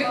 1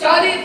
40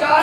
4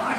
8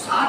7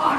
8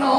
9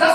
10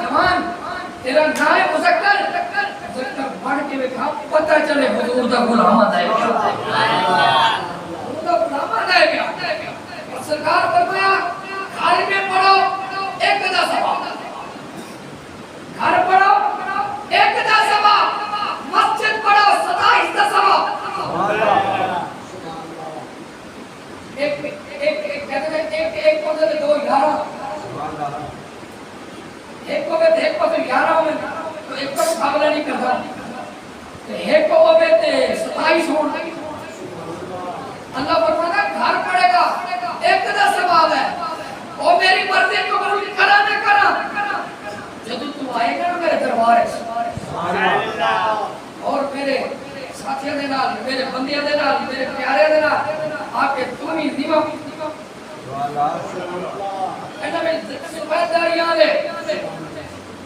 جوان تیرا نام ہے مذکر پڑھ کے دیکھا پتہ چلے حضور دا غلام آتا ہے حضور دا غلام آتا ہے اور سرکار فرمایا گھر میں پڑھو ایک دا ثواب گھر پڑھو ایک دا ثواب مسجد پڑھو 27 دا ثواب ایک کہتے ہیں ایک کو دے دو 11 ایک کو بیت ایک کو تو 11 ہوئے تو ایک کو مقابلہ نہیں کرتا ایک کو وہ بیت 27 ہونا اللہ فرماتا گھر پڑے گا ایک دا ثواب ہے وہ میری مرضی کو قبول کرا نہ کرا جب تو آئے گا میرے دربار اور میرے ساتھیوں دے نال میرے بندیاں دے نال میرے پیارے دے نال آ کے تم ہی دیوا انہاں میں سپہداریاں لے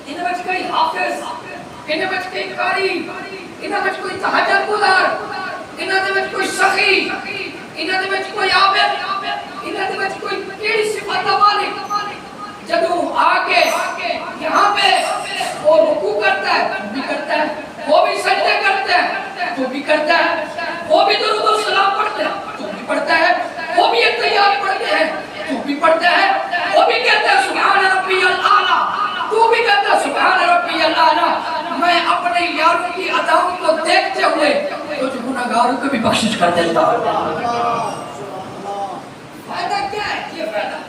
انہاں وچ کوئی حافظ انہاں وچ کوئی قاری انہاں وچ کوئی تہجد گزار انہاں دے وچ کوئی سخی انہاں دے وچ کوئی عابد انہاں دے وچ کوئی کیڑی صفت دا مالک جدوں آ کے یہاں پہ وہ رکوع کرتا ہے بھی کرتا ہے وہ بھی سجدے کرتا ہے تو بھی کرتا ہے وہ بھی درود و سلام پڑھتا ہے تو بھی پڑھتا ہے وہ بھی اتحیات پڑھتے ہیں تو بھی پڑھتا ہے وہ بھی کہتا ہے سبحان ربی الاعلیٰ تو بھی کہتا ہے سبحان ربی الاعلیٰ میں اپنے یاروں کی اداؤں کو دیکھتے ہوئے کچھ گناہگاروں کو بھی بخشش کر دیتا ہوں فائدہ کیا ہے یہ فائدہ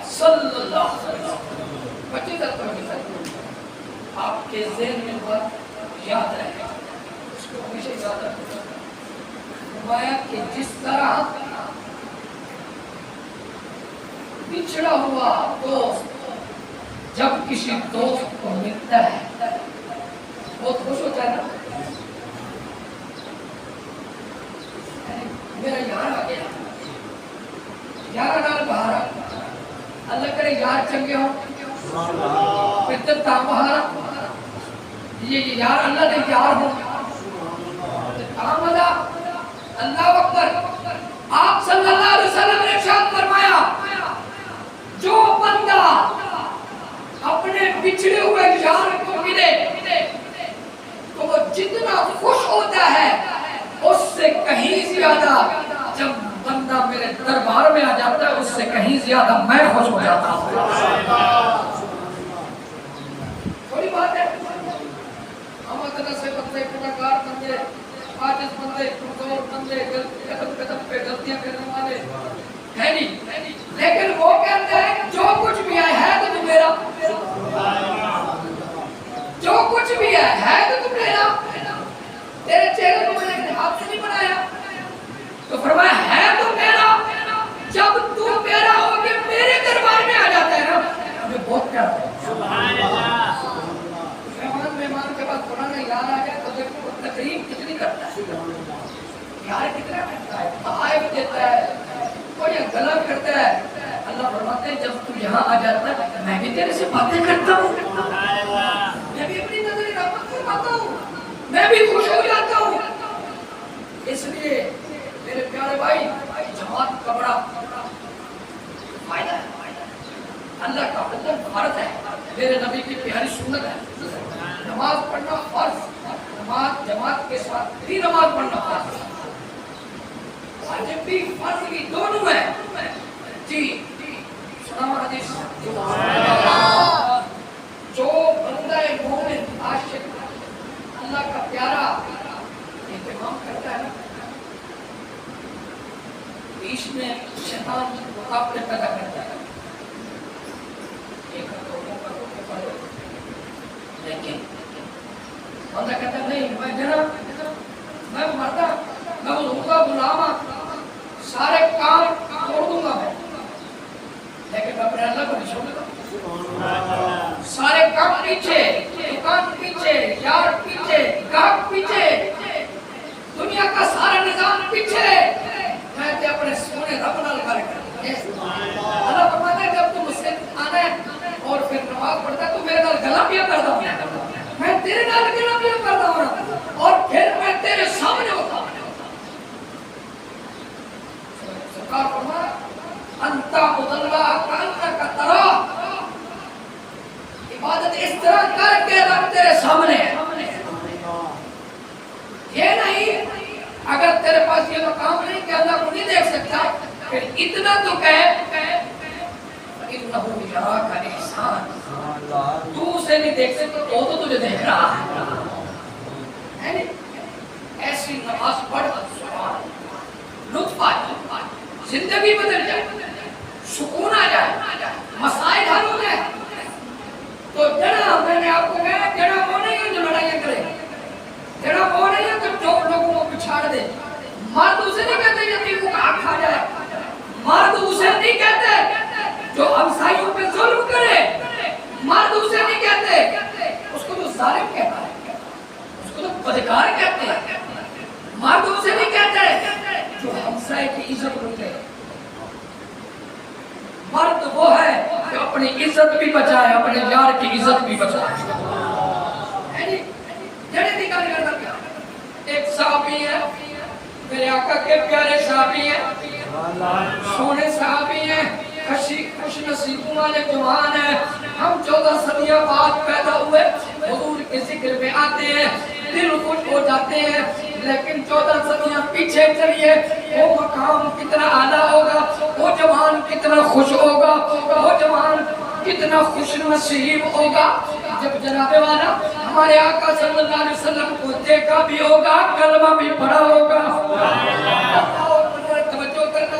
صلی اللہ علیہ وسلم بچے تک آپ کے ذہن میں بات یاد رہے اس کو ہمیشہ یاد رکھیں فرمایا کہ جس طرح بچھڑا ہوا دوست جب کسی دوست کو ملتا ہے بہت خوش ہوتا ہے نا میرا یار آ گیا یار نال باہر آ اللہ کرے یار چنگے ہوں پھر تام باہر یہ یار اللہ دے یار ہوں کام ادا اللہ اکبر آپ صلی اللہ علیہ وسلم نے ارشاد فرمایا جو بندہ اپنے بچھڑے ہوئے یار کو ملے تو وہ جتنا خوش ہوتا ہے اس سے کہیں زیادہ جب بندہ میرے دربار میں آ جاتا ہے اس سے کہیں زیادہ میں خوش ہو جاتا ہوں تھوڑی بات ہے ہم اتنا سے بندے گناہگار بندے عاجز بندے کمزور بندے قدم قدم پہ غلطیاں کرنے والے ہے نہیں لیکن وہ کہتے ہیں جو کچھ بھی ہے تو میرا جو کچھ بھی ہے تو میرا تیرے چہرے کو میں نے ہاتھ سے نہیں بنایا تو فرمایا ہے تو میرا جب تو میرا ہو کے میرے دربار میں آ جاتا ہے نا مجھے بہت پیار ہے سبحان اللہ مہمان کے بعد قرآن یاد آ جائے تو دیکھو تقریب کتنی کرتا ہے یار کتنا کرتا ہے تحائف دیتا ہے کوئی گلا کرتا ہے اللہ فرماتے ہیں جب تو یہاں آ جاتا ہے میں بھی تیرے سے باتیں کرتا ہوں میں بھی اپنی نظر رحمت فرماتا ہوں میں بھی خوش ہو جاتا ہوں اس لیے میرے پیارے بھائی جماعت کا بڑا فائدہ ہے اللہ کا حکم فرض ہے میرے نبی کی پیاری سنت ہے نماز پڑھنا فرض نماز جماعت کے ساتھ بھی نماز پڑھنا فرض واجب بھی فرض بھی دونوں ہے جی سنا حدیث جو بندہ مومن عاشق اللہ کا پیارا اہتمام کرتا ہے بیچ میں شیطان مقابلے پیدا کرتا ہے لیکن بندہ کہتا ہے نہیں میں جناب میں مردا میں حضور کا غلام ہوں سارے کام چھوڑ دوں گا میں لیکن میں اپنے اللہ کو نہیں چھوڑوں سارے کام پیچھے دکان پیچھے یار پیچھے گاہک پیچھے دنیا کا سارا نظام پیچھے میں تے اپنے سونے رب نال گل کروں اللہ فرماتا ہے جب تم مجھ سے آنا ہے اور پھر نماز پڑھتا ہے تو میرے نال گلا پیا کرتا ہوں میں تیرے نال گلا پیا کرتا ہوں اور پھر میں تیرے سامنے ہوتا ہوں سرکار فرمایا انت عبد اللہ اتنا تو کہے انہو یراک احسان، تو اسے نہیں دیکھ سکتے تو تجھے دیکھ رہا ہے۔ ایسی نماز پڑھ سبحان لطف آ جائے، زندگی بدل جائے، سکون آ جائے، مسائل حل ہو جائے۔ تو جڑا میں نے آپ کو کہا جڑا وہ نہیں ہے جو لڑائیاں کرے، جڑا وہ نہیں ہے جو لوگوں کو پچھاڑ دے۔ مرد اسے نہیں کہتے یتیموں کا حق کھا جائے، مرد اسے نہیں کہتے جو ہمسایوں پہ ظلم کرے، مرد اسے نہیں کہتے، اس کو تو ظالم کہتا ہے، اس کو تو بدکار کہتے ہیں۔ مرد اسے نہیں کہتے جو ہمسائے کی عزت لوٹے، مرد وہ ہے جو اپنی عزت بھی بچائے، اپنے یار کی عزت بھی بچائے۔ جڑے دی گل کرتا کیا، ایک صحابی ہے میرے آقا کے پیارے صحابی ہیں، سونے صحابی ہیں، خوش نصیبوں والے جوان ہیں۔ ہم 14 صدیاں بعد پیدا ہوئے، حضور کے ذکر میں آتے ہیں، دل خوش ہو جاتے ہیں، لیکن 14 صدیاں پیچھے چلیے، وہ مقام کتنا اعلیٰ ہوگا، وہ جوان کتنا خوش ہوگا، وہ جوان کتنا خوش نصیب ہوگا جب جناب والا ہمارے آقا صلی اللہ علیہ وسلم کو دیکھا بھی ہوگا، کلمہ بھی پڑھا ہوگا۔ توجہ کرنا،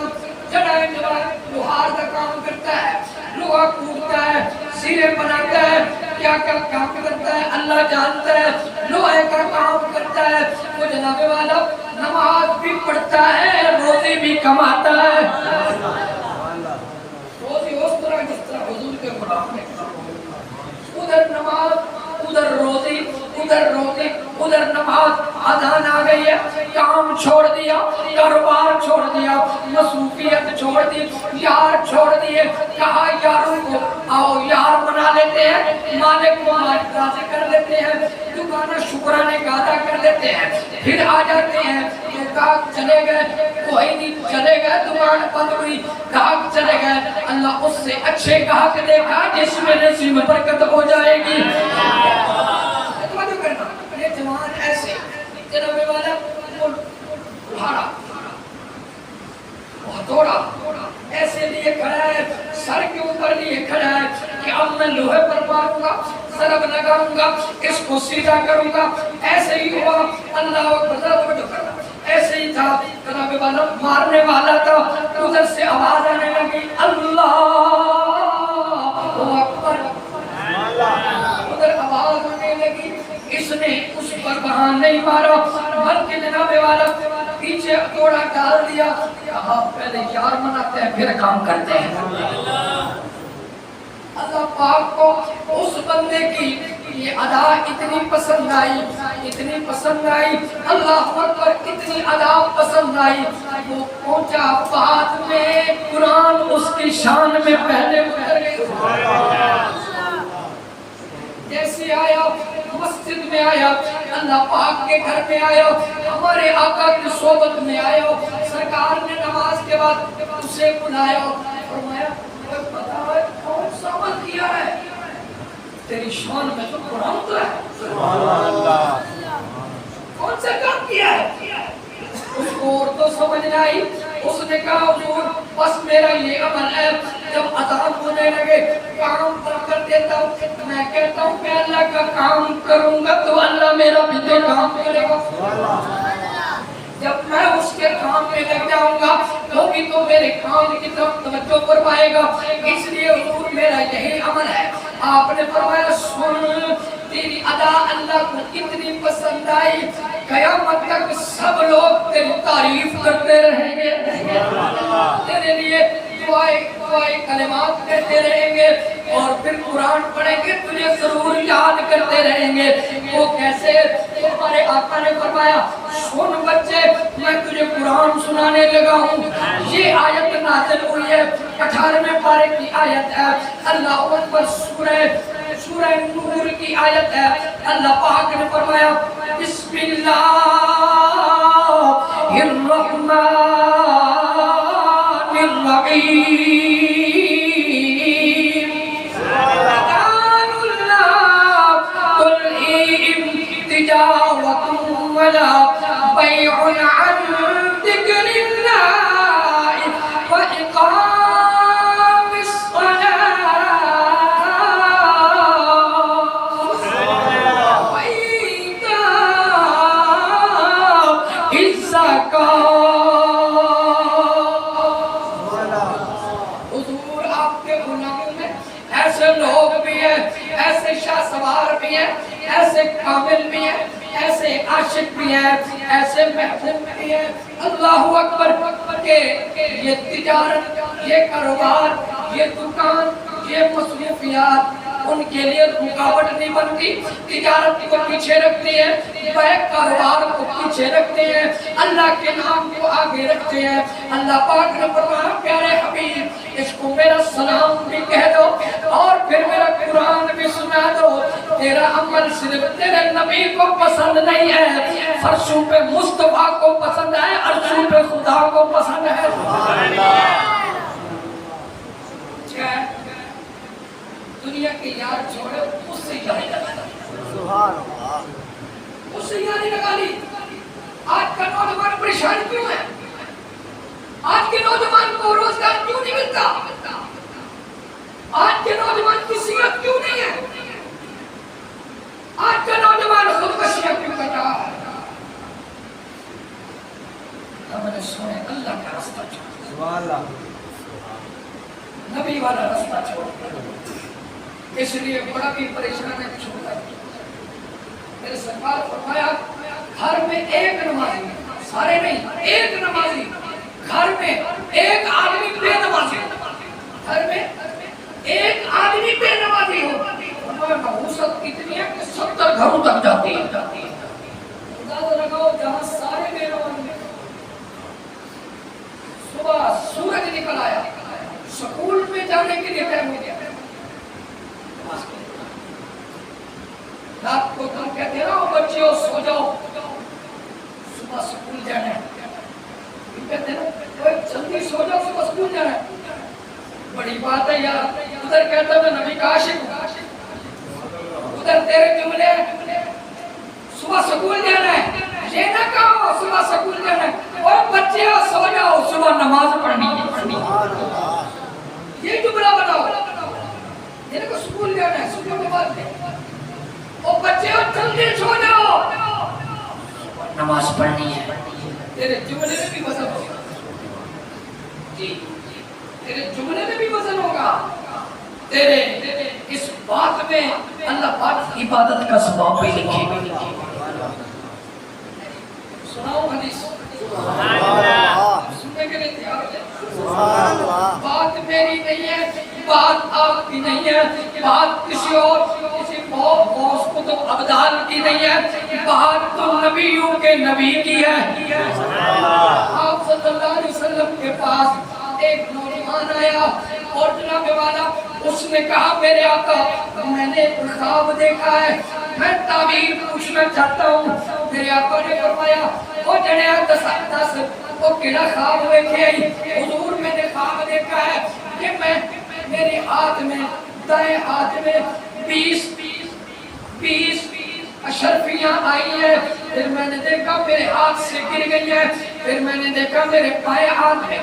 جڑا جوان لوہار کا کام کرتا ہے، لوہا کوڑتا ہے، سیرے بناتا ہے، کیا کیا کام کرتا ہے اللہ جانتا ہے، لوہے کا کام کرتا ہے، وہ جناب والا نماز بھی پڑھتا ہے، روزی بھی کماتا ہے۔ روزی اس طرح جس طرح حضور کے غلام نے ادھر نماز، ادھر روزی، ادھر روزی، ادھر نماز۔ اذان آ گئی ہے، کام چھوڑ دیا، کاروبار چھوڑ دیا، مصروفیت چھوڑ دی، یار چھوڑ دیے، کہا یاروں کو آؤ یار بنا لیتے ہیں، مالک کو مالک راضی کر لیتے ہیں، دکانہ شکرانے کا ادا کر لیتے ہیں، پھر آ جاتے ہیں کہ گاہک چلے گئے، کوئی نہیں چلے گئے، دکان بند ہوئی، گاہک چلے گئے، اللہ اس سے اچھے گاہک دیکھا جس میں نصیب میں برکت ہو جائے گی۔ توجہ کرنا، یہ جوان ایسے جناب والا بڑھاڑا دوڑا ایسے لیے کھڑا ہے، سر کے اوپر لیے کھڑا ہے کہ اب میں لوہے پر ماروں گا، ضرب لگاؤں گا، اس کو سیدھا کروں گا۔ ایسے ہی ہوا، اللہ اکبر، توجہ کرنا، ایسے ہی تھا جناب والا مارنے والا تھا، ادھر سے آواز آنے لگی اللہ اکبر، ادھر آواز آنے لگی، اس نے اس پر بہان نہیں مارا بلکہ جناب والا پیچھے توڑا ڈال دیا، کہا پہلے یار مناتے ہیں پھر کام کرتے ہیں۔ اللہ پاک کو اس بندے کی یہ ادا اتنی پسند آئی، اتنی پسند آئی، اللہ اکبر اتنی ادا پسند آئی، وہ پہنچا بعد میں قرآن اس کی شان میں پہلے اتر گئی۔ جیسے آیا مسجد میں آیا، اللہ پاک کے گھر میں آیا، ہمارے آقا کی صحبت میں آیا، سرکار نے نماز کے بعد اسے بلایا، فرمایا پتا ہے کون سا عمل کیا ہے؟ تیری شان میں تو قرآن تو ہے، سبحان اللہ، کون سا کام کیا ہے؟ اس کو اور تو سمجھ نہ آئی، اس نے کہا حضور بس میرا یہ عمل ہے، جب اذان ہونے لگے کام کر دیتا ہوں، میں کہتا ہوں کہ اللہ کا کام کروں گا تو اللہ میرا بھی تو کام کرے گا، جب میں اس کے کام میں لگ جاؤں گا وہ بھی تو میرے کام کی طرف توجہ فرمائے گا، اس لیے حضور میرا یہی عمل ہے۔ آپ نے فرمایا سن تیری ادا اللہ کو اتنی پسند آئی، قیامت تک سب لوگ تیری تعریف کرتے رہیں گے، تیرے لیے دعائیں کلمات کہتے رہیں گے، اور پھر قرآن پڑھیں گے تجھے ضرور یاد کرتے رہیں گے۔ وہ کیسے؟ ہمارے آقا نے فرمایا سن بچے میں تجھے قرآن سنانے لگا ہوں، یہ آیت نازل ہوئی ہے 18ویں پارے کی آیت ہے، اللہ اکبر، سورہ نور کی آیت ہے، اللہ پاک نے فرمایا بسم اللہ الرحمن الرحیم، ولا بيع عن ذكر الله وإقام ایسے لوگ بھی ہیں، ایسے شاہ سوار بھی ہیں، ایسے کامل بھی ہیں، ایسے عاشق بھی ہیں، ایسے محسن بھی ہیں، اللہ اکبر، کہ یہ تجارت، یہ کاروبار، یہ دکان، یہ مصروفیات ان کے لیے رکاوٹ نہیں بنتی، تجارت کو پیچھے رکھتے ہیں، کاروبار کو پیچھے رکھتے ہیں، اللہ کے نام کو آگے رکھتے ہیں۔ اللہ پاک نے فرمایا پیارے حبیب اس کو میرا سلام بھی کہہ دو اور پھر میرا قرآن بھی سنا دو، تیرا عمل صرف تیرے نبی کو پسند نہیں ہے، فرشوں پہ مصطفیٰ کو پسند ہے، عرشوں پہ خدا کو پسند ہے۔ دنیا کی یار چھوڑے اس سے یاری لگا لی، اس سے یاری لگا لی۔ آج کا نوجوان پریشان کیوں ہے؟ آج کے نوجوان کو روزگار کیوں نہیں ملتا؟ آج کے نوجوان کی صحت کیوں نہیں ہے؟ آج کا نوجوان خودکشیاں کیوں کر رہا ہے؟ ہم نے سنے اللہ کا راستہ چھوڑ، نبی والا راستہ چھوڑ، اس لیے بڑا بھی پریشان ہے چھوڑا۔ میرے سرکار فرمایا گھر میں ایک نمازی، سارے نہیں، ایک نمازی، گھر میں ایک آدمی بے نمازی، گھر میں ایک آدمی بے نمازی ہو، فرمایا نحوست اتنی ہے کہ 70 گھروں تک جاتی ہے۔ اندازہ لگاؤ جہاں سارے بے نمازی، صبح سورج نکل آیا، سکول میں جانے کے لیے ٹائم ہو گیا، رات کو تم کہتے ہیں نا بچیوں سو جاؤ، صبح سکول جانا ہے، کہتے ہیں نا کوئی جلدی سو جاؤ صبح سکول جانا ہے، بڑی بات ہے یار۔ ادھر کہتا میں نبی کا عاشق ہوں، ادھر تیرے جملے صبح سکول جانا ہے، یہ نہ کہو صبح سکول جانا ہے، اور بچیوں سو جاؤ صبح نماز پڑھنی ہے، یہ جملہ بتاؤ، یہ نہ کہ سکول جانا ہے، سکول کے بعد نہیں، اور بچے اور جلدی سو جاؤ نماز پڑھنی ہے۔ تیرے جملے میں بھی وزن ہوگا، جی تیرے جملے میں بھی وزن ہوگا، تیرے اس بات میں اللہ پاک عبادت کا ثواب بھی لکھے گا۔ سناؤ حدیث، سننے کے لیے تیار ہو جائے۔ بات میری نہیں ہے، بات آپ کی نہیں ہے، بات کسی اور کسی غوث قطب ابدال کی نہیں ہے، بات تو نبیوں کے نبی کی ہے۔ آپ صلی اللہ علیہ وسلم کے پاس ایک نوجوان آیا اور جناب والا اس نے کہا میرے آقا میں نے ایک خواب دیکھا ہے، میں تعبیر پوچھنا چاہتا ہوں۔ میرے آقا نے فرمایا وہ جنیا دس وہ کیڑا خواب دیکھے آئی؟ حضور میں نے خواب دیکھا ہے کہ میں میرے ہاتھ میں دائیں ہاتھ میں 20 اشرفیاں آئی ہیں، پھر میں نے دیکھا میرے ہاتھ سے گر گئی ہیں، پھر میں نے دیکھا میرے بائیں ہاتھ میں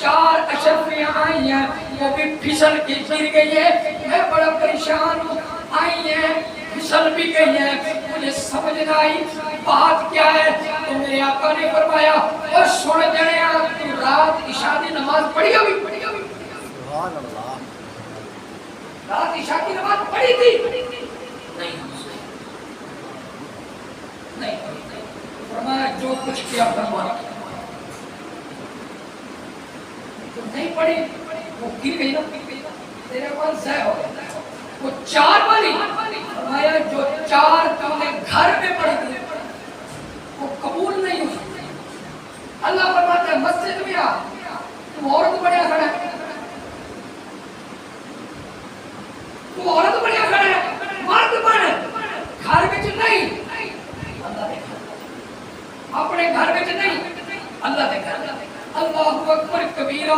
4 اشرفیاں آئی ہیں، وہ بھی پھسل کے گر گئی ہیں، میں بڑا پریشان ہوں، آئی ہیں پھسل بھی گئی ہیں، مجھے سمجھ نہ آئی بات کیا ہے۔ تو میرے آقا نے فرمایا اور سن جڑیا تو رات عشاء کی نماز پڑھی ہوئی، رات عشاء کی نماز پڑھی تھی؟ نہیں، فرمایا جو کچھ کیا فرمایا، جو نہیں پڑھی وہ گر گئی نا، تیرے پاس ضائع ہو گیا۔ وہ 4 والی فرمایا جو 4 تم نے گھر میں پڑھی تھی وہ قبول نہیں ہو سکتی۔ اللہ فرماتا ہے مسجد میں آ، تم عورت بڑھیا کھڑا ہے، تو عورت بڑھیا کھڑا ہے، مرد پڑھ گھر میں نہیں، اللہ دیکھا، اپنے گھر میں نہیں، اللہ دیکھا۔ اللہ اکبر کبیرہ۔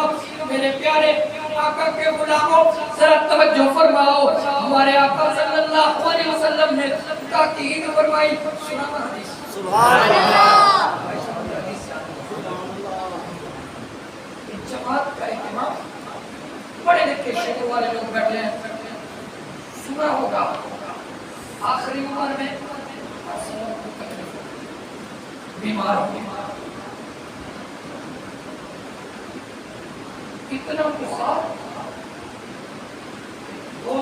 میرے پیارے آقا کے غلاموں ذرا توجہ فرماؤ، ہمارے آقا صلی اللہ علیہ وسلم نے تاکید فرمائی، سنا حدیث، سبحان اللہ، جماعت کا اہتمام، بڑے لکھے شکل والے لوگ بیٹھے ہیں، سنا ہوگا آخری عمر میں بیمار ہو، اتنا بخار 2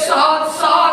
7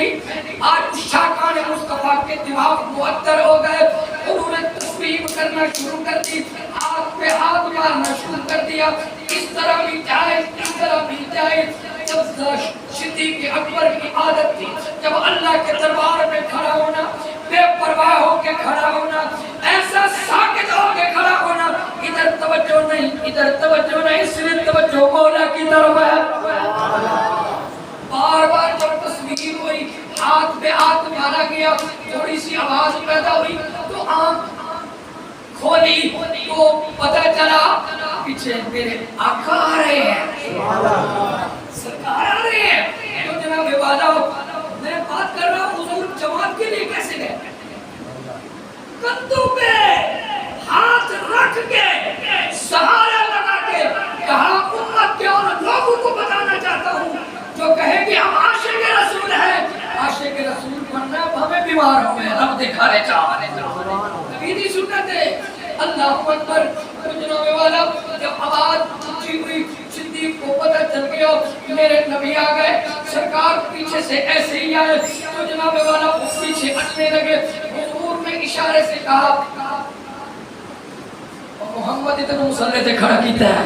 نہیں، آج شاکان مصطفیٰ کے دماغ معطر ہو گئے، انہوں نے تصویب کرنا شروع کر دی، ہاتھ پہ ہاتھ مارنا شروع کر دیا، اس طرح بھی جائز، اس طرح بھی جائز۔ جب صدیق اکبر کی عادت تھی جب اللہ کے دربار میں کھڑا ہونا، بے پرواہ ہو کے کھڑا ہونا، ایسا ساکت ہو کے کھڑا ہونا، ادھر توجہ نہیں، ادھر توجہ نہیں، صرف توجہ مولا کی طرف ہے۔ بار بار جب تصویر ہوئی، ہاتھ پہ ہاتھ مارا گیا، تھوڑی سی آواز پیدا ہوئی تو آنکھ کھولی تو پتہ چلا پیچھے میرے آقا آ رہے ہیں، سرکار آ رہے ہیں۔ تو جناب والا میں بات کر رہا ہوں، حضور جماعت کے لیے کیسے گئے؟ کندھوں پہ ہاتھ رکھ کے سہارا لگا کے کہا امت کے اور لوگوں کو بتانا چاہتا ہوں جو کہے کہ ہم عاشق رسول ہیں، عاشق رسول بننا ہمیں بیمار ہو گئے، رب دکھانے چاہنے نبی دی سنت ہے۔ اللہ اکبر۔ جناب والا جب آواز اونچی ہوئی، صدیق کو پتہ چل گیا میرے نبی آ گئے، سرکار پیچھے سے ایسے ہی آئے تو جناب والا پیچھے ہٹنے لگے۔ حضور نے اشارے سے کہا محمد اتنا مسلح سے کھڑا کیتا ہے،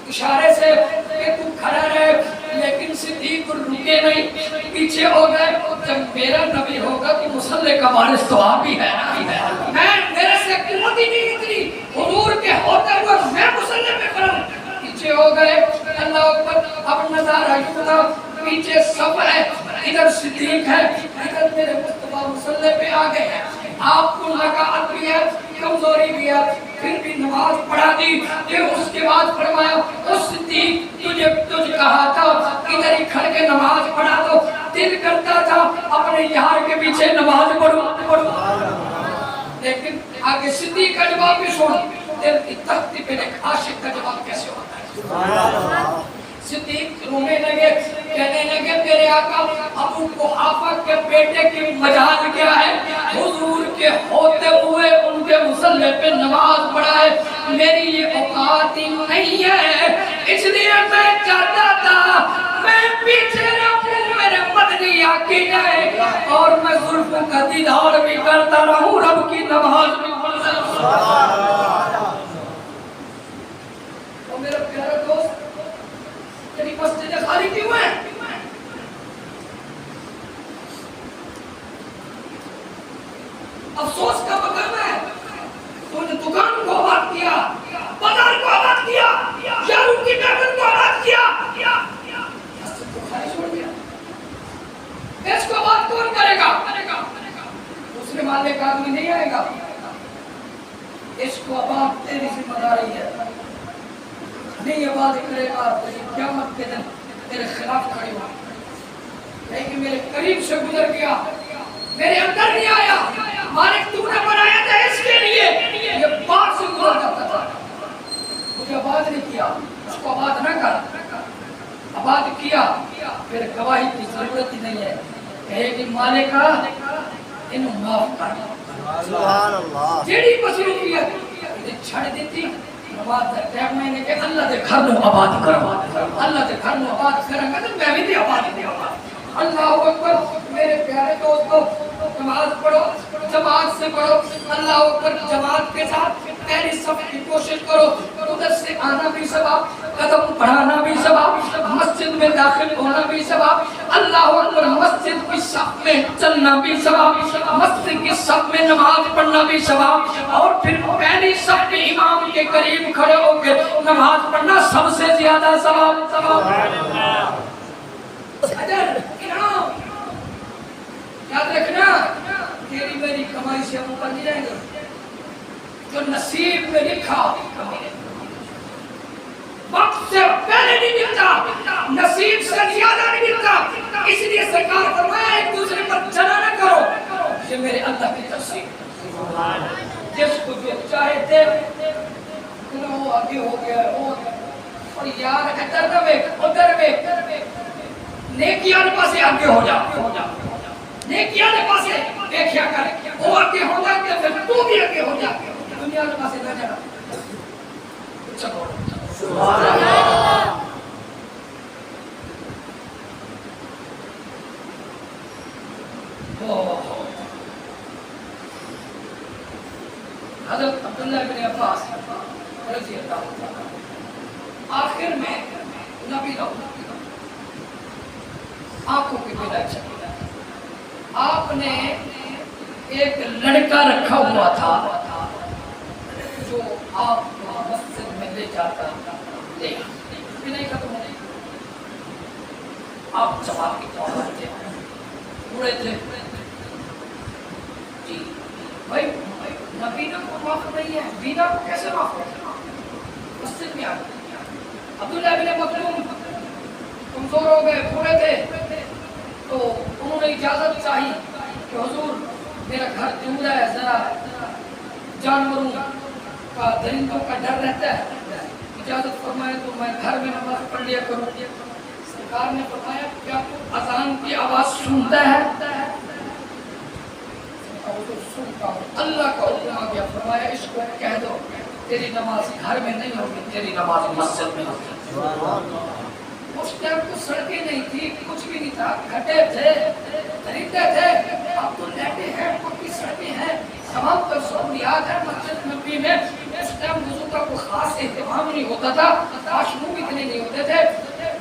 اشارے سے کہ تو کھڑا رہے، لیکن صدیق رکے نہیں، پیچھے ہو گئے۔ جب میرا نبی ہوگا تو مسلح کا وارث تو آپ ہی ہے، میں میرے سے قوت ہی نہیں اتنی، حضور کے ہوتے ہوئے میں مسلح پہ کھڑا ہوں، پیچھے ہو گئے۔ اللہ اکبر۔ اب نظارہ یوں تھا، پیچھے سب ہے، ادھر صدیق ہے، ادھر میرے مصطفیٰ مسلح پہ آ گئے ہیں۔ آپ کو لگاعت بھی ہے، کمزوری بھی ہے، پھر بھی نماز پڑھا دی۔ پھر اس کے بعد فرمایا او صدیق تجھ کہا تھا ادھر ہی کھڑ کے نماز پڑھا دو، دل کرتا تھا اپنے یار کے پیچھے نماز پڑھو، لیکن آگے صدیق کا جواب بھی سن، دل کی تختی پہ ایک عاشق کا جواب کیسے ہوتا ہے۔ صدیق رونے لگے، کہنے لگے میرے آقا ابو قحافہ کے بیٹے کی مجال کیا ہے، حضور کے ہوتے ہوئے ان کے مسلح پہ نماز پڑھائے، میری یہ اوقات ہی نہیں ہے، اس لیے میں چاہتا تھا میں پیچھے رہوں، میرے مدنی آقی جائے اور میں زلفوں کا دیدار بھی کرتا رہوں، رب کی نماز بھی پڑھتا رہوں۔ اور میرا پیارا دوست تیری مسجد خالی کیوں ہے؟ افسوس کا مقام ہے، تو نے دکان کو آباد کیا، بازار کو آباد کیا، یاروں کی محفل کو آباد کیا، مسجد کو خالی چھوڑ دیا۔ اس کو آباد کون کرے گا؟ دوسرے محلے کا آدمی نہیں آئے گا، اس کو آباد تیری ذمہ داری ہے، نہیں آباد کرے گا تیری قیامت کے دن تیرے خلاف کھڑی ہو، لیکن میرے قریب سے گزر گیا، میرے اندر نہیں آیا، مالک تو نے بنایا تھا اس کے لیے، یہ باہر سے گزر جاتا تھا، مجھے آباد نہیں کیا، اس کو آباد نہ کر، آباد کیا، پھر گواہی کی ضرورت ہی نہیں ہے، کہے کہ مالکہ انہوں معاف کر، سبحان اللہ، جیڑی مصروفیت انہیں چھڑ دیتی، نماز ٹائم میں نے کہ اللہ دے گھر نو آباد کرو، اللہ دے گھر نو آباد کریں گا تو میں بھی دے آباد دے آباد۔ اللہ اکبر۔ میرے پیارے دوستو نماز پڑھو، جماعت سے پڑھو، اللہ اکبر، جماعت کے ساتھ پہلی صف کی کوشش کرو، ادھر سے آنا بھی ثواب، قدم بڑھانا بھی ثواب، مسجد میں داخل ہونا بھی ثواب، اللہ اکبر، مسجد کی صف میں چلنا بھی ثواب، مسجد کی صف میں نماز پڑھنا بھی ثواب، اور پھر پہلی صف میں امام کے قریب کھڑے ہو کے نماز پڑھنا سب سے زیادہ ثواب۔ اجر انعام یاد رکھنا، تیری میری کمائی سے ہم اوپر نہیں جائیں گے، جو نصیب میں لکھا وقت سے پہلے نہیں ملتا، نصیب سے زیادہ نہیں ملتا، اس لیے سرکار فرمایا ایک دوسرے پر جنا نہ کرو، یہ میرے اللہ کی تفسیر، جس کو جو چاہے دے، وہ آگے ہو گیا، اور یار ادھر نہ بیک، ادھر بیک، نیکیاں پاسے آگے ہو جا، نیکیاں پاسے دیکھیا کر، وہ آگے ہو جا کے پھر تو بھی آگے ہو جا، دنیا کے پاسے نہ جانا، چلو سبحان اللہ۔ حضرت عبداللہ بن عباس رضی اللہ عنہ آخر میں نبی آنکھوں کی بینائی چلی، آپ نے ایک لڑکا رکھا ہوا تھا جو آپ کو مسجد میں لے جاتا لے بینائی ختم ہو گئی، آپ جماعت کی طور تھے پورے تھے جی بھائی نبینا کو معاف نہیں ہے، بینا کو کیسے معاف کرتے مسجد میں آ گئے، عبداللہ بن مکتوم کمزور ہو گئے پورے تھے تو انہوں نے اجازت چاہی کہ حضور میرا گھر دور ہے، ذرا جانوروں کا درندوں کا ڈر رہتا ہے، اجازت فرمائے تو میں گھر میں نماز پڑھ لیا کروں۔ سرکار نے فرمایا کیا تو اذان کی آواز سنتا ہے؟ سنتا ہوں، اللہ کا حکم آ گیا، فرمایا اس کو کہہ دو تیری نماز گھر میں نہیں ہوگی، تیری نماز مسجد میں ہوگی۔ اس ٹائم تو سڑکیں نہیں تھی، کچھ بھی نہیں تھا، کھٹے تھے، درندے تھے، اب تو لیٹے ہیں، پکی سڑکیں ہیں، تمام پر سہولیات ہے مسجد نبی میں۔ اس ٹائم وضو کا کوئی خاص اہتمام نہیں ہوتا تھا، واش روم اتنے نہیں ہوتے تھے،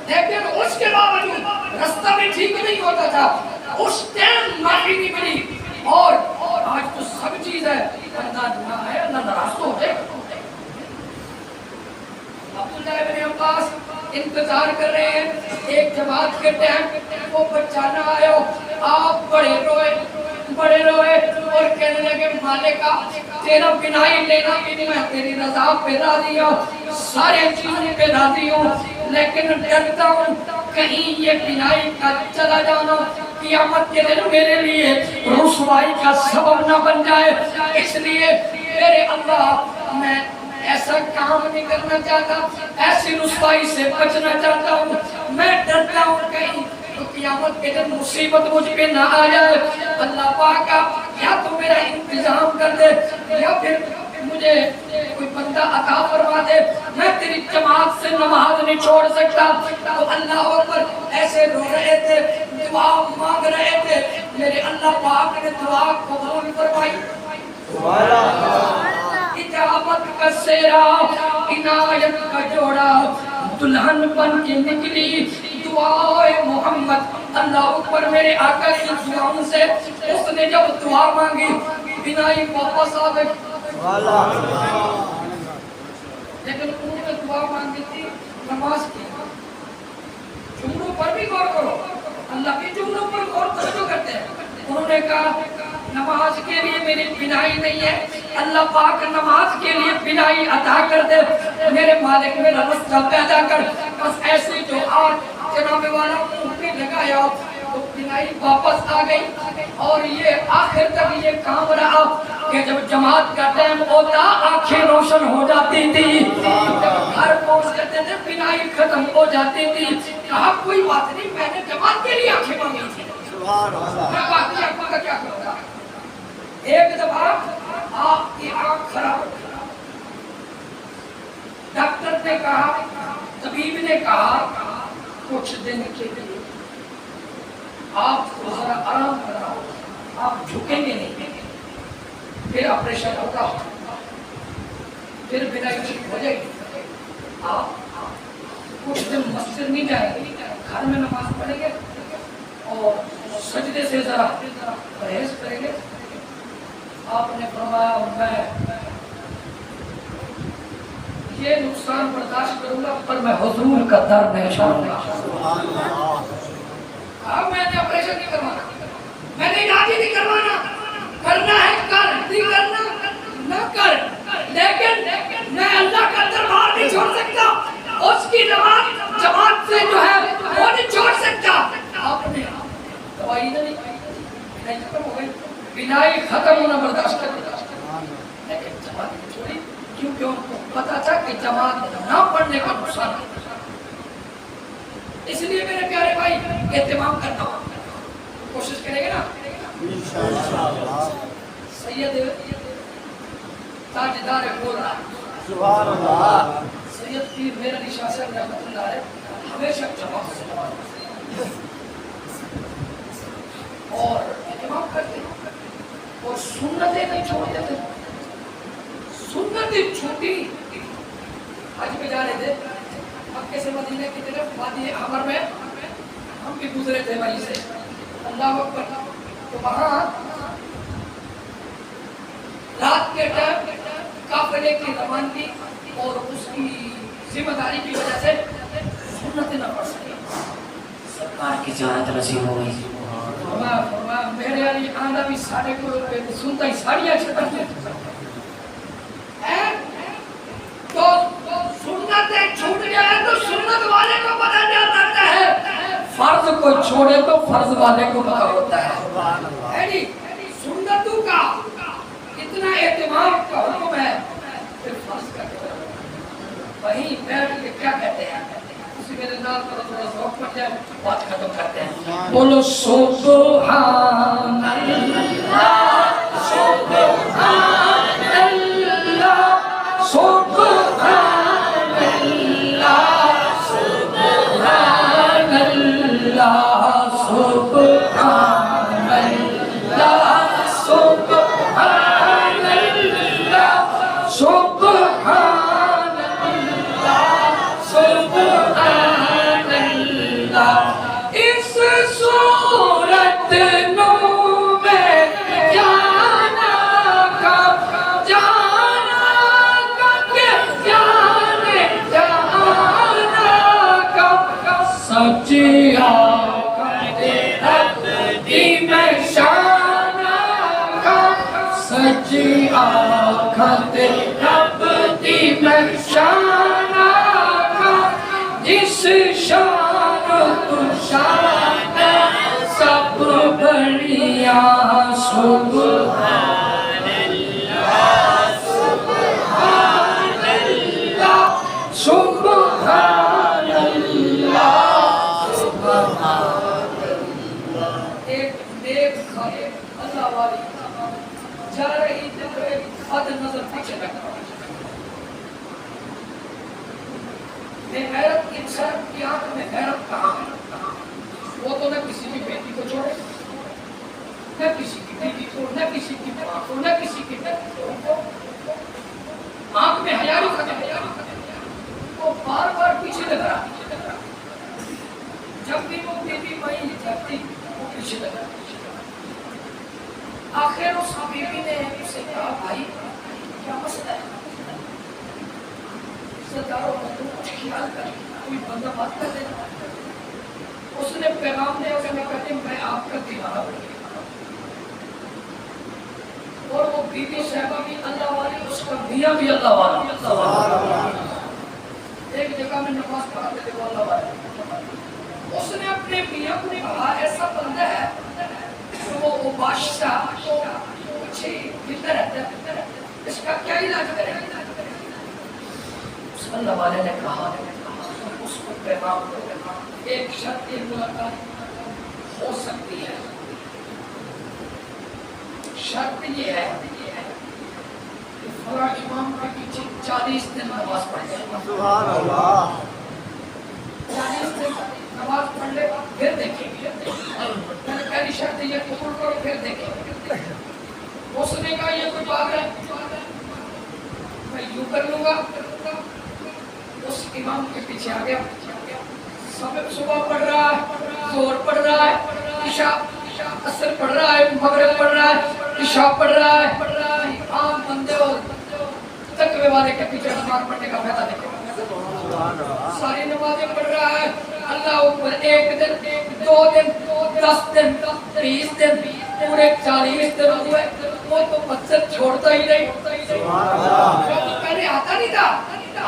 لیکن اس کے باوجود رستہ بھی ٹھیک نہیں ہوتا تھا، اس ٹائم معافی نہیں ملی، اور آج تو سب چیز ہے، بندہ نہ ہے اللہ ناراض تو ہو جائے۔ عبداللہ بن عباس انتظار کر رہے ہیں، ایک جماعت کے ٹائم وہ بچہ نہ آیا، آپ بڑے روئے اور کہنے لگے مالکہ تیرا بینائی لینا میں تیری رضا پہ راضی ہوں، سارے چیزوں پہ راضی ہوں، لیکن ڈرتا ہوں کہیں یہ بینائی کا چلا جانا قیامت کے دن میرے لیے رسوائی کا سبب نہ بن جائے، اس لیے میرے اللہ میں ایسا کام نہیں کرنا چاہتا، ایسی رسوائی سے بچنا چاہتا ہوں، میں ڈرتا ہوں کہیں تو قیامت کے دن مصیبت مجھ پہ نہ آ جائے۔ اللہ پاک یا تو میرا انتظام کر دے یا پھر مجھے کوئی بندہ عطا فرما دے، میں تیری جماعت سے نماز نہیں چھوڑ سکتا۔ تو اللہ اکبر ایسے رو رہے تھے، دعا مانگ رہے تھے، میرے اللہ پاک نے دعا قبول فرمائی، اجابت کا سیرا عنایت کا جوڑا دلہن بن کے نکلی دعائے محمد۔ اللہ اکبر میرے آقا کی دعاؤں سے اس نے جب دعا مانگی بینائی واپس آ گئی، لیکن انہوں نے دعا مانگی تھی نماز کی۔ جملوں پر بھی غور کرو، اللہ کی جملوں پر غور توجہ کرتے ہیں۔ انہوں نے کہا نماز کے لیے میری بینائی نہیں ہے، اللہ پاک نماز کے لیے بینائی عطا کر دے، میرے مالک میرا رستہ پیدا کر۔ بس ایسی جو آج جناب والا منہ پہ لگایا تو بینائی واپس آ گئی، اور یہ آخر تک یہ کام رہا کہ جب جماعت کا ٹائم ہوتا آنکھیں روشن ہو جاتی تھی، جب گھر پہنچ جاتے تھے بینائی ختم ہو جاتی تھی۔ کہا کوئی بات نہیں، میں نے جماعت کے لیے آنکھیں مانگی تھی، میں باقی آنکھوں کا کیا کروں گا۔ ایک دفعہ آپ کی آنکھ خراب ہو گئی، ڈاکٹر نے کہا، طبیب نے کہا کچھ دن کے لیے آپ کو ذرا آرام کرنا ہوگا، آپ جھکیں گے نہیں، پھر آپریشن ہوگا، پھر بینائی ٹھیک ہو جائے گی، آپ کچھ دن مسجد نہیں جائیں گے، گھر میں نماز پڑھیں گے اور سجدے سے ذرا پرہیز کریں گے۔ آپ نے فرمایا میں یہ نقصان برداشت کروں گا پر میں حضور کا در نہیں چھوڑوں گا۔ اب میں نے آپریشن نہیں کروانا، میں نے علاج نہیں کروانا، کرنا ہے کر، نہیں کرنا نہ کر، لیکن میں اللہ کا دربار نہیں چھوڑ سکتا، اس کی جماعت سے جو ہے وہ نہیں چھوڑ سکتا۔ آپ نے دوائی نہیں بینائی ختم ہو گئی، بینائی ختم ہونا برداشت کر دیا، لیکن جماعت نہیں چھوڑی، کیونکہ ان کو پتا تھا کہ جماعت نہ پڑھنے کا نقصان ہے۔ اس لیے میرے پیارے بھائی اہتمام کرنا ہو، کوشش کریں گے نا انشاءاللہ۔ سید تاجدار بول رہا سبحان اللہ، سید پیر میرا علی شاہ صاحب رحمۃ اللہ علیہ ہمیشہ جماعت سے اور اہتمام سنتیں نہیں چھوڑتے تھے، سنتیں چھوٹی. حج پہ جا رہے تھے مکے سے مدینے کی طرف، وادی عمر میں ہم بھی گزرے تھے وہیں سے. اللہ اکبر. تو وہاں رات کے ٹائم قافلے کی روانگی اور اس کی ذمہ داری کی وجہ سے سنتیں نہ پڑھ سکے. سرکار کی زیارت نصیب ہو گئی. میرے علی آنا بھی سارے کو سنتا ہی ساڑیاں چھتر دے. تو سنتیں چھوٹ جائے تو سنت والے کو پتہ نہیں ہوتا ہے، فرض کو چھوڑے تو فرض والے کو پتہ ہوتا ہے. سنتوں کا اتنا اہتمام کا حکم ہے، پھر فرض کا وہیں بیٹھ کے کیا کہتے ہیں، اسی میرے نام پر تھوڑا ذوق پڑ جائے بات ختم کرتے ہیں. بولو سبحان اللہ سبحان اللہ سبحان اللہ سبحان اللہ سبحان اللہ سبحان اللہ سبحان اللہ سبحان اللہ. اس صورت نو میں جانا کا جانا کا جانے جانا کا سچی رب دی میں شانا کا سچی آخت رب دی میں شانا کا جس شان تو شان سب بڑھیا سبحان اللہ سبحان اللہ سبحان اللہ سبحان اللہ. ایک نیک خط اللہ والی جا رہی تھی تو ایک خط نظر پیچھے لگا. میں غیرت انسان کی آنکھ میں غیرت کہاں ہے؟ وہ تو نہ کسی کی بیٹی کو چھوڑے، نہ کسی کی بیٹی کو، نہ کسی کی ماں کو، نہ کسی کی بیٹی کو. آنکھ میں حیائی ختم ہے، وہ بار بار پیچھے لگ رہا. جب بھی وہ بیٹی وہیں جاتی وہ پیچھے لگ رہا. آخر اس بیوی نے اسے کہا بھائی کیا مسئلہ ہے؟ سرداروں کو تو کچھ خیال کر، کوئی بندہ بات کر دینا. اس نے پیغام دیا، اس نے کہتے میں آپ کا دیوانہ بن گیا. اور وہ بی بی صاحبہ بھی اللہ والی، اس کا میاں بھی اللہ والا. ایک جگہ میں نماز پڑھاتے تھے وہ اللہ والا. اس نے اپنے میاں کو کہا ایسا بندہ ہے تو وہ بادشاہ پیچھے بھیتر رہتا ہے، اس کا کیا علاج کرے؟ اس اللہ والے نے کہا اس کو پیغام دو، ایک شرط ملاقات ہو سکتی ہے. شرط یہ ہے کہ فلاں امام کے پیچھے 40 دن نماز پڑھ جائے. سبحان اللہ. 40 دن نماز پڑھ لے پھر دیکھیں گے. میں نے پہلی شرط یہ قبول کرو پھر دیکھیں گے. اس نے کہا یہ کوئی بات ہے، میں یوں کر لوں گا. اس امام کے پیچھے آ گیا. صبح پڑھ رہا ہے، ظہر پڑھ رہا ہے، عشاء عصر پڑھ رہا ہے، مغرب پڑھ رہا ہے، عشاء پڑھ رہا ہے. عام بندے اور تقوی والے کے پیچھے نماز پڑھنے کا فائدہ دیکھو. ساری نمازیں پڑھ رہا ہے. اللہ اوپر 1 دن 2 دن 10 دن 20 دن پورے 40 دن ہوئے، وہ تو مسجد چھوڑتا ہی نہیں. پہلے آتا نہیں تھا،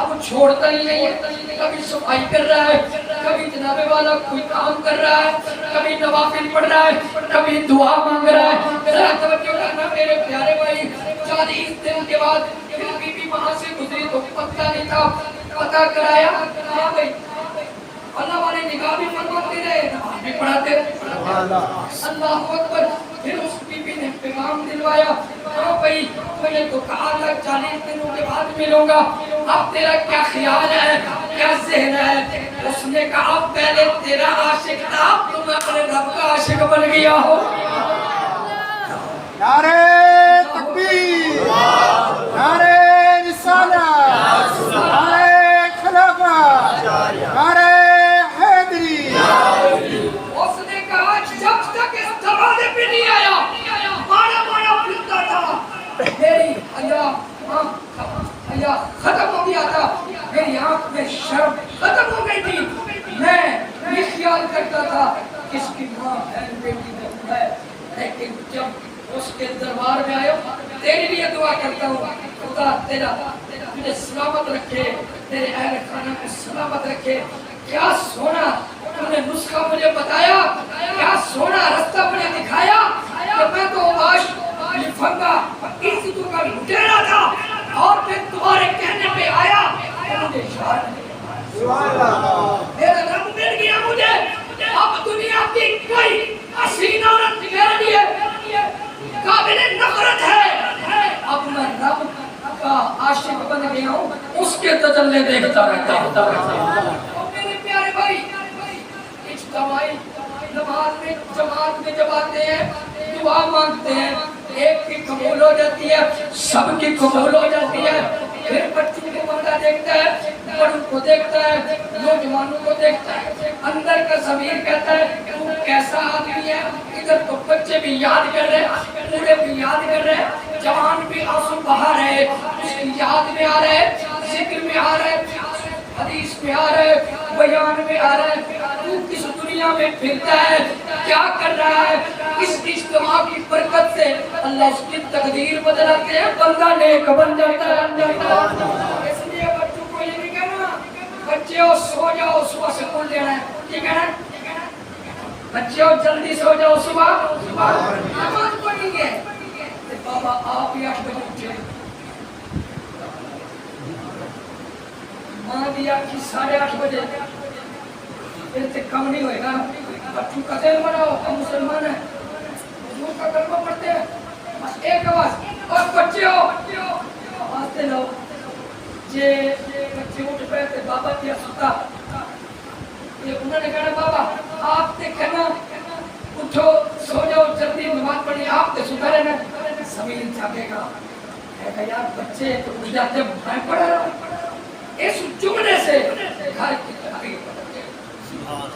اب چھوڑتا ہی نہیں ہے. کبھی صفائی کر رہا ہے، کبھی جناب والا کوئی کام کر رہا ہے، کبھی نوافل پڑھ رہا ہے، کبھی دعا مانگ رہا ہے. ذرا توجہ کرنا میرے پیارے بھائی. 40 دن کے بعد پھر بی بی وہاں سے گزری تو پتہ نہیں تھا. پتہ کرایا ہاں بھائی اللہ والے نگاہ بھی فرماتے رہے، نماز بھی پڑھاتے رہے. اللہ اکبر. پھر اس بی بی نے پیغام دلوایا ہاں بھائی میں نے تو کہا تھا 40 دنوں کے بعد ملوں گا، اب تیرا کیا خیال ہے، کیا ذہن ہے؟ اس نے کہا پہلے تیرا عاشق تھا، اب تم اپنے رب کا عاشق بن گیا ہو. نعرہ کرتا تھا کس کی ماں بہن بیٹی بہو ہے، لیکن جب اس کے دربار میں آئے تیرے لیے دعا کرتا ہوں خدا تیرا مجھے سلامت رکھے، تیرے اہل خانہ کو سلامت رکھے۔ کیا سونا تم نے نسخہ مجھے بتایا، کیا سونا رستہ مجھے دکھایا کہ میں تو آج لفنگا عزتوں کا لٹیرا تھا اور پھر تمہارے کہنے پہ آیا تو مجھے یاد نہیں، میرا رب مل گیا مجھے۔ اب دنیا کی کوئی حسین عورت میرے لیے قابل نفرت ہے، اب میں رب کا عاشق بن گیا ہوں، اس کے تجلے دیکھتا رہتا ہوں۔ میرے پیارے بھائی، اجتماعی نماز میں جماعت میں جب آتے ہیں دعا مانگتے ہیں، ایک کی قبول ہو جاتی ہے، سب کی قبول ہو جاتی ہے۔ پھر بچوں کو بندہ دیکھتا ہے، بڑوں کو دیکھتا ہے، نوجوانوں کو دیکھتا ہے، اندر کا ضمیر کہتا ہے تو کیسا آدمی ہے۔ ادھر تو بچے بھی یاد کر رہے ہیں، بوڑھے بھی یاد کر رہے ہیں، جوان بھی آنسو بہا رہے ہیں، اس کی یاد میں آ رہے ہیں، ذکر میں آ رہے ہیں، حدیث میں آ رہے ہیں، بیان میں آ رہے ہیں۔ تو کس دنیا میں پھرتا ہے، کیا کر رہا ہے؟ اس اجتماع کی برکت سے اللہ اس کی تقدیر بدلاتے ہیں، بندہ نیک بن جاتا ہے۔ اس لیے بچوں کو یہ نہیں کہنا بچے ہو سو جاؤ صبح سکول دینا ہے، یہ کہنا بچے ہو جلدی سو جاؤ صبح نماز پڑھیں گے۔ بابا آپ ہی 8 بجے اٹھے، ماں دیا کہ 8:30 بجے، پھر سے کم نہیں ہوئے گا۔ بچوں کا دل بناؤ، ہم مسلمان ہیں، حضور کا کلمہ پڑھتے ہیں، بس ایک آواز، اور بچے ہو آواز دے لو۔ جے بچے اٹھ پہ تھے بابا کیا ستا، یہ انہوں نے کہنا بابا آپ نے کہنا اٹھو سو جاؤ جلدی نماز پڑھی، آپ نے ستا رہنا، زمین جاگے گا۔ کہا یار بچے تو اٹھ جاتے میں پڑھ رہا ہوں۔ اس جملے سے گھر کی تقدیر بدل گئی۔